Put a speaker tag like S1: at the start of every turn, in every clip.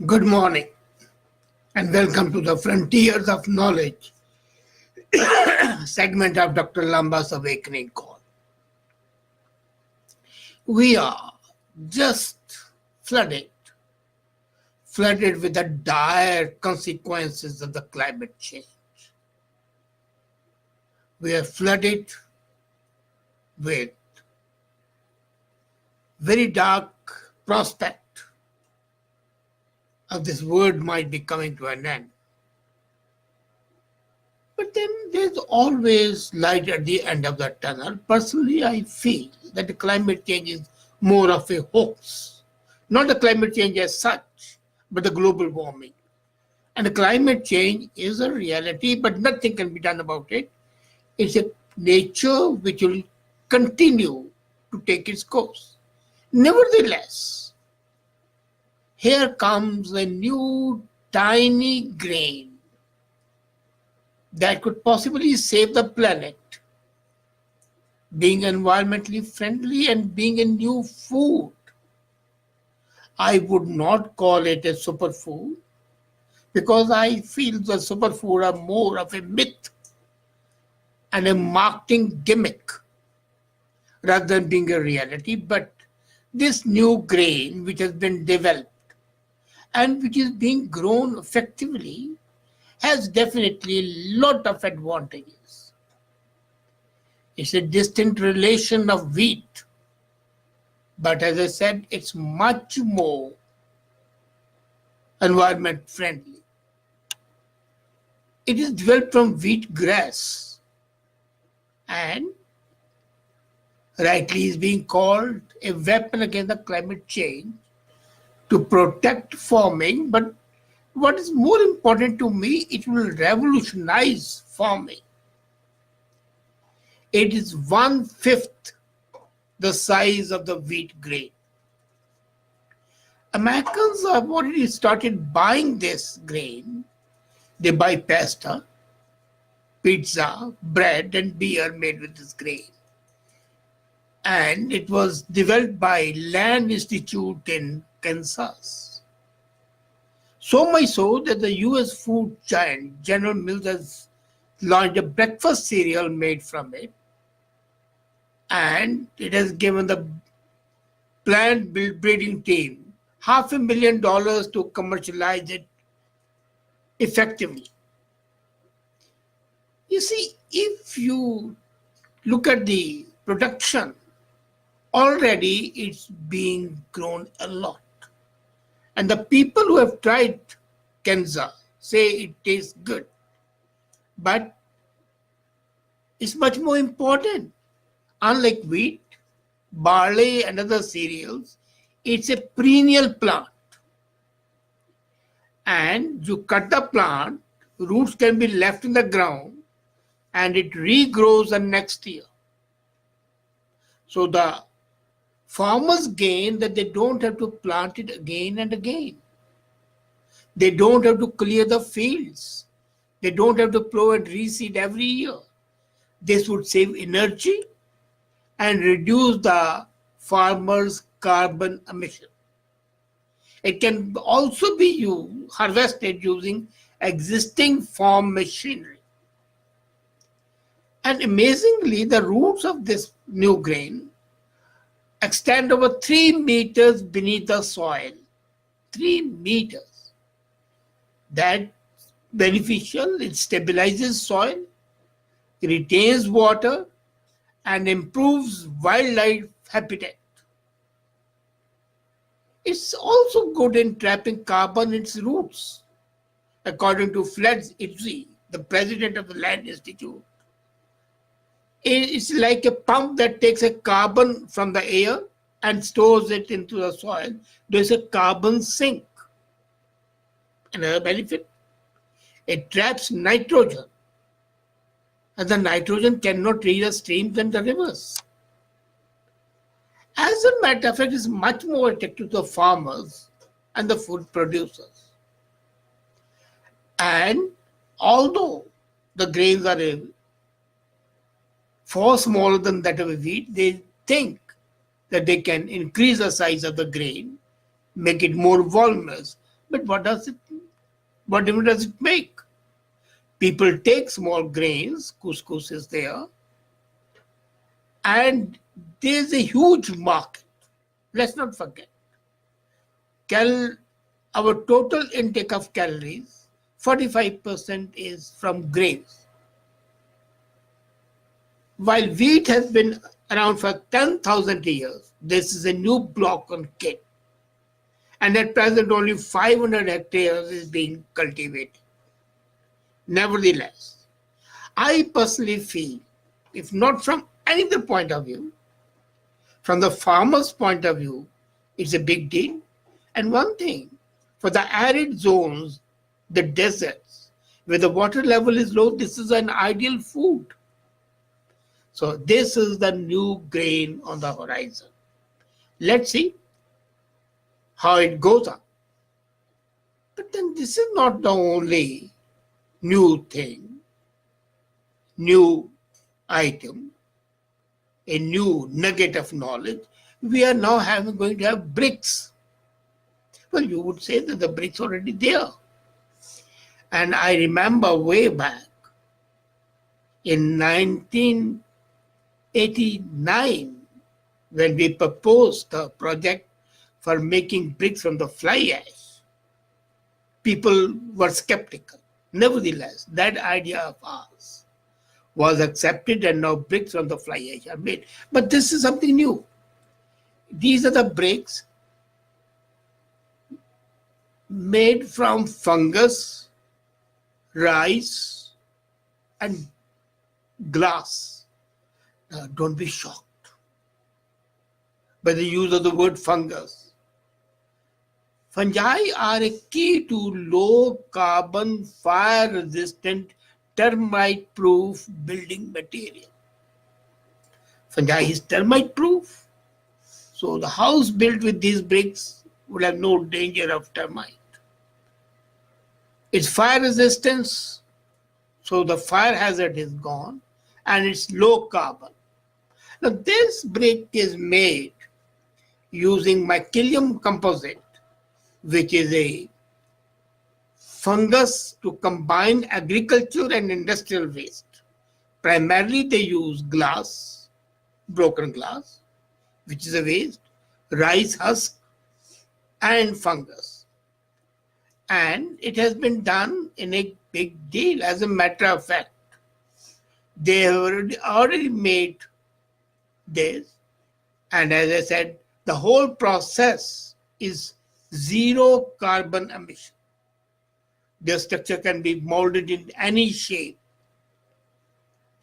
S1: Good morning and welcome to the Frontiers of Knowledge segment of Dr.Lamba's Awakening Call. We are just flooded, flooded with the dire consequences of the climate change. We are flooded with very dark prospect of this world might be coming to an end. But then there's always light at the end of the tunnel. Personally, I feel that the climate change is more of a hoax. Not the climate change as such, but the global warming. And the climate change is a reality, but nothing can be done about it. It's a nature which will continue to take its course. Nevertheless, here comes a new tiny grain that could possibly save the planet, being environmentally friendly and being a new food. I would not call it a superfood because I feel the superfood are more of a myth and a marketing gimmick rather than being a reality. But this new grain which has been developed and which is being grown effectively has definitely a lot of advantages. It's a distant relation of wheat, but as I said, it's much more environment friendly. It is developed from wheat grass and rightly is being called a weapon against the climate change to protect farming, but what is more important to me, it will revolutionize farming. It is 1/5 the size of the wheat grain. Americans have already started buying this grain. They buy pasta, pizza, bread, and beer made with this grain. And it was developed by Land Institute in Kansas. So much so that the US food giant General Mills has launched a breakfast cereal made from it. And it has given the plant breeding team $500,000 to commercialize it effectively. You see, if you look at the production, already it's being grown a lot. And the people who have tried Kernza say it tastes good. But it's much more important. Unlike wheat, barley, and other cereals, it's a perennial plant. And you cut the plant, roots can be left in the ground, and it regrows the next year. So the farmers gain that they don't have to plant it again and again. They don't have to clear the fields. They don't have to plow and reseed every year. This would save energy and reduce the farmer's carbon emission. It can also be harvested using existing farm machinery. And amazingly, the roots of this new grain extend over 3 meters beneath the soil. 3 meters. That's beneficial. It stabilizes soil, retains water, and improves wildlife habitat. It's also good in trapping carbon in its roots, according to Fletch Ipsy, the president of the Land Institute. It's like a pump that takes a carbon from the air and stores it into the soil. There's a carbon sink. Another benefit, it traps nitrogen. And the nitrogen cannot reach the streams and the rivers. As a matter of fact, it's much more attractive to the farmers and the food producers. And although the grains are far smaller than that of a wheat, they think that they can increase the size of the grain, make it more voluminous. But what difference does it make? People take small grains, couscous is there, and there's a huge market. Let's not forget. Our total intake of calories, 45% is from grains. While wheat has been around for 10,000 years, this is a new block on kid. And at present, only 500 hectares is being cultivated. Nevertheless, I personally feel, if not from any other point of view, from the farmer's point of view, it's a big deal. And one thing, for the arid zones, the deserts, where the water level is low, this is an ideal food. So this is the new grain on the horizon. Let's see how it goes up. But then this is not the only new thing, new item, a new nugget of knowledge. We are now going to have bricks. Well, you would say that the bricks already there. And I remember way back in 1989, when we proposed a project for making bricks from the fly ash, people were skeptical. Nevertheless, that idea of ours was accepted, and now bricks from the fly ash are made. But this is something new. These are the bricks made from fungus, rice, and glass. Now, don't be shocked by the use of the word fungus. Fungi are a key to low carbon, fire resistant, termite proof building material. Fungi is termite proof. So the house built with these bricks would have no danger of termite. It's fire resistance, so the fire hazard is gone, and it's low carbon. Now this brick is made using mycelium composite, which is a fungus to combine agriculture and industrial waste. Primarily they use glass, broken glass, which is a waste, rice husk, and fungus. And it has been done in a big deal. As a matter of fact, they have already made this. And as I said, the whole process is zero carbon emission. The structure can be molded in any shape.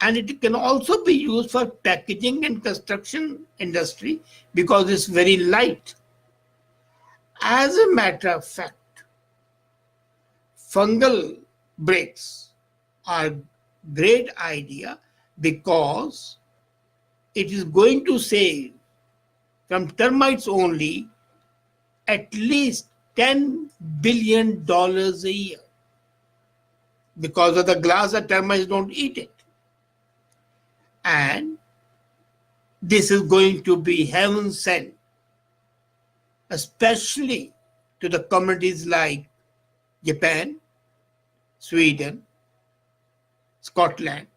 S1: And it can also be used for packaging and construction industry because it's very light. As a matter of fact, fungal bricks are a great idea because it is going to save from termites only at least $10 billion a year. Because of the glass, the termites don't eat it. And this is going to be heaven sent, especially to the communities like Japan, Sweden, Scotland,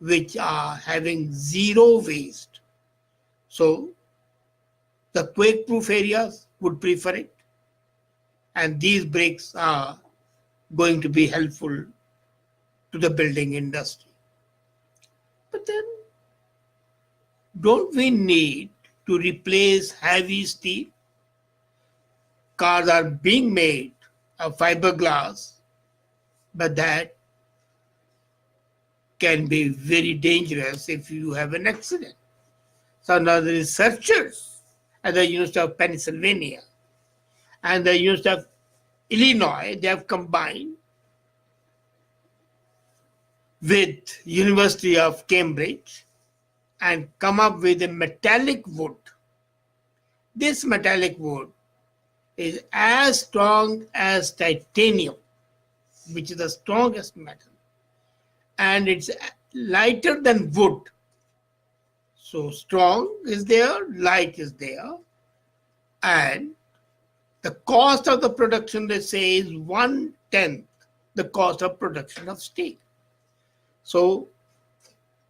S1: which are having zero waste. So the quake-proof areas would prefer it, and these bricks are going to be helpful to the building industry. But then, don't we need to replace heavy steel? Cars are being made of fiberglass, but that can be very dangerous if you have an accident. So now the researchers at the University of Pennsylvania and the University of Illinois, they have combined with University of Cambridge and come up with a metallic wood. This metallic wood is as strong as titanium, which is the strongest metal, and it's lighter than wood. So strong is there, light is there, and The cost of the production, they say, is 1/10 the cost of production of steel. So,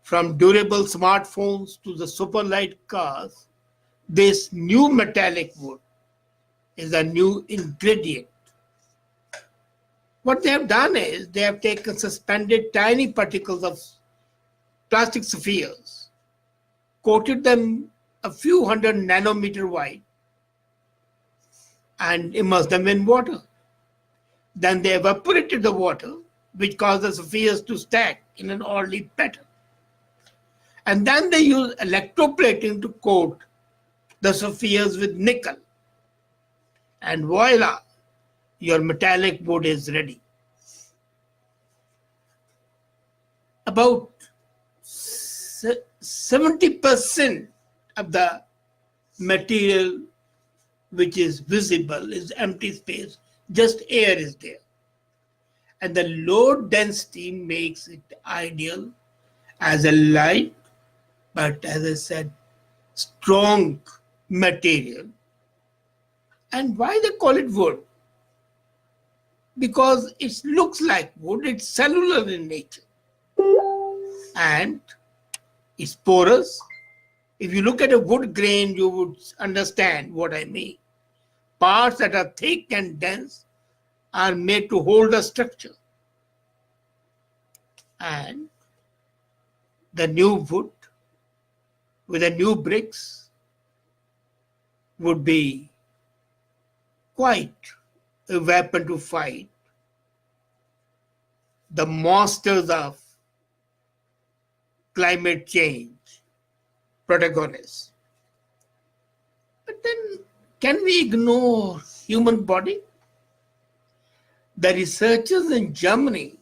S1: from durable smartphones to the super light cars, this new metallic wood is a new ingredient. What they have done is they have taken suspended tiny particles of plastic spheres, coated them a few hundred nanometer wide, and immersed them in water. Then they evaporated the water, which caused the spheres to stack in an orderly pattern. And then they use electroplating to coat the spheres with nickel. And voila, your metallic wood is ready. About 70% of the material which is visible is empty space, just air is there. And the low density makes it ideal as a light, but as I said, strong material. And why they call it wood? Because it looks like wood, it's cellular in nature. And it's porous. If you look at a wood grain, you would understand what I mean. Parts that are thick and dense are made to hold a structure. And the new wood with the new bricks would be quite a weapon to fight the monsters of climate change protagonists. But then, can we ignore human body? The researchers in Germany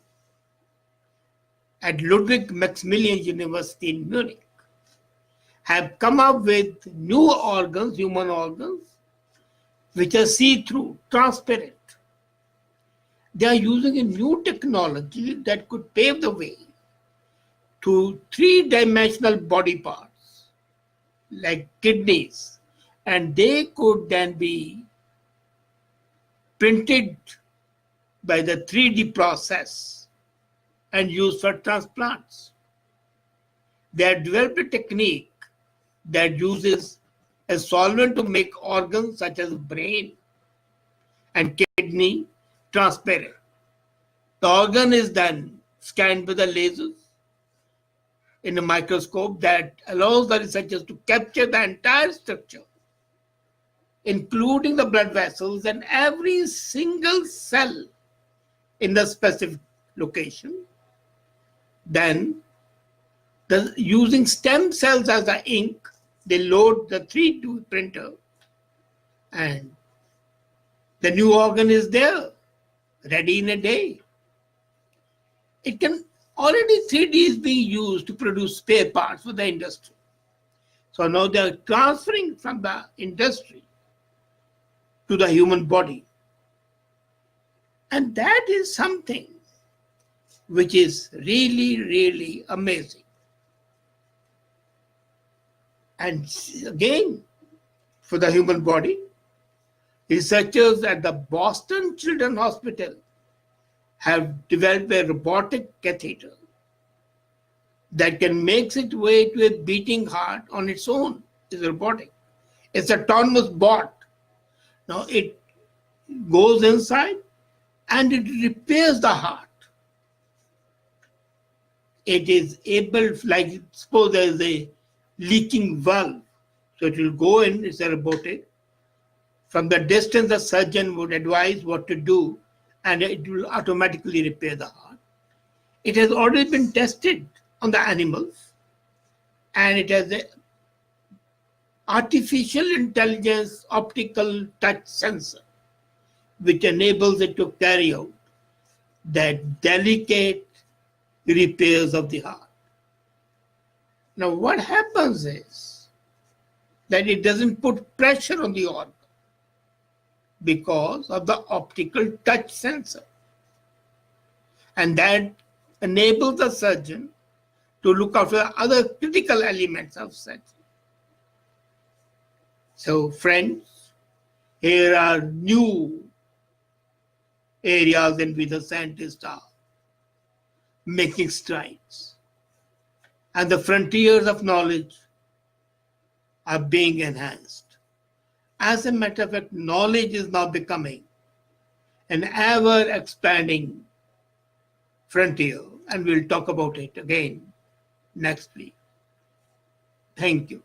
S1: at Ludwig Maximilian University in Munich have come up with new organs, human organs, which are see-through, transparent. They are using a new technology that could pave the way to three-dimensional body parts, like kidneys, and they could then be printed by the 3D process and used for transplants. They have developed a technique that uses a solvent to make organs such as brain and kidney transparent. The organ is then scanned with the lasers in a microscope that allows the researchers to capture the entire structure, including the blood vessels and every single cell in the specific location. Then, using stem cells as the ink, they load the 3D printer and the new organ is there, ready in a day. It can already 3D is being used to produce spare parts for the industry. So now they are transferring from the industry to the human body. And that is something which is really, really amazing. And again, for the human body, researchers at the Boston Children's Hospital have developed a robotic catheter that can make its way to a beating heart on its own. It's robotic. It's an autonomous bot. Now it goes inside and it repairs the heart. It is able, like suppose there is a leaking valve. So it will go in, it's a robotic. From the distance, the surgeon would advise what to do and it will automatically repair the heart. It has already been tested on the animals and it has an artificial intelligence optical touch sensor which enables it to carry out that delicate repairs of the heart. Now what happens is that it doesn't put pressure on the organ because of the optical touch sensor. And that enables the surgeon to look after other critical elements of surgery. So friends, Here are new areas in which the scientists are making strides. And the frontiers of knowledge are being enhanced. As a matter of fact, knowledge is now becoming an ever expanding frontier, and we'll talk about it again next week. Thank you.